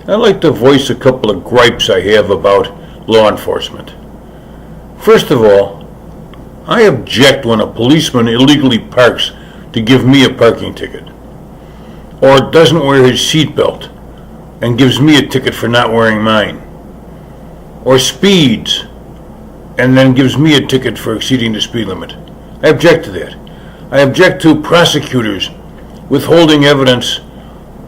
I'd like to voice a couple of gripes I have about law enforcement. First of all, I object when a policeman illegally parks to give me a parking ticket, or doesn't wear his seatbelt and gives me a ticket for not wearing mine, or speeds and then gives me a ticket for exceeding the speed limit. I object to that. I object to prosecutors withholding evidence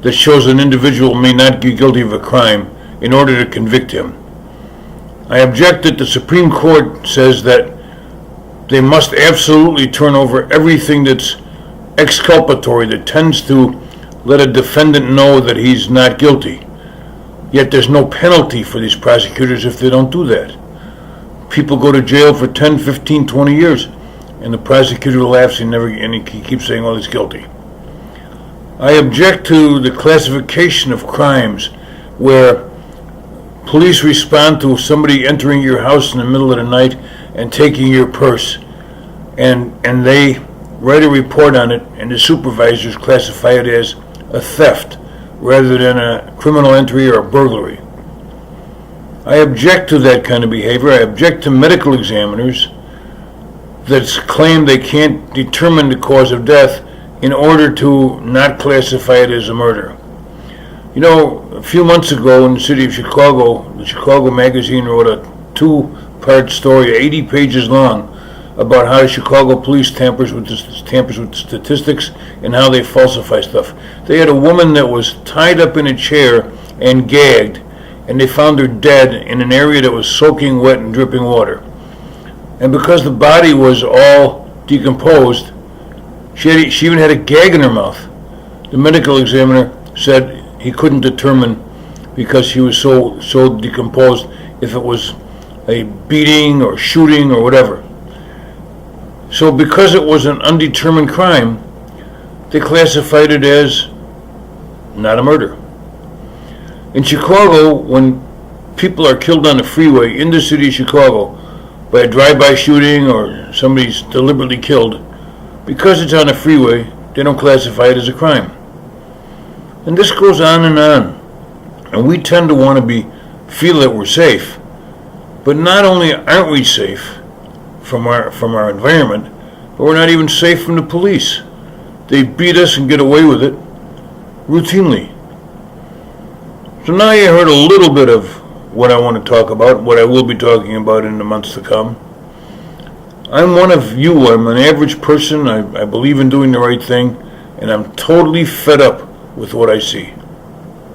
that shows an individual may not be guilty of a crime in order to convict him. I object that the Supreme Court says that they must absolutely turn over everything that's exculpatory, that tends to let a defendant know that he's not guilty. Yet there's no penalty for these prosecutors if they don't do that. People go to jail for 10, 15, 20 years, and the prosecutor laughs and he keeps saying, well, he's guilty. I object to the classification of crimes where police respond to somebody entering your house in the middle of the night and taking your purse, and they write a report on it, and the supervisors classify it as a theft rather than a criminal entry or a burglary. I object to that kind of behavior. I object to medical examiners that claim they can't determine the cause of death in order to not classify it as a murder. You know, a few months ago in the city of Chicago, the Chicago Magazine wrote a 2-part story, 80 pages long, about how the Chicago police tampers with the statistics and how they falsify stuff. They had a woman that was tied up in a chair and gagged, and they found her dead in an area that was soaking wet and dripping water. And because the body was all decomposed, she even had a gag in her mouth. The medical examiner said he couldn't determine, because she was so decomposed, if it was a beating or shooting or whatever. So because it was an undetermined crime, they classified it as not a murder. In Chicago, when people are killed on the freeway in the city of Chicago by a drive-by shooting or somebody's deliberately killed, because it's on a freeway, they don't classify it as a crime. And this goes on. And we tend to want to feel that we're safe. But not only aren't we safe from our environment, but we're not even safe from the police. They beat us and get away with it routinely. So now you heard a little bit of what I want to talk about, what I will be talking about in the months to come. I'm one of you. I'm an average person. I believe in doing the right thing, and I'm totally fed up with what I see.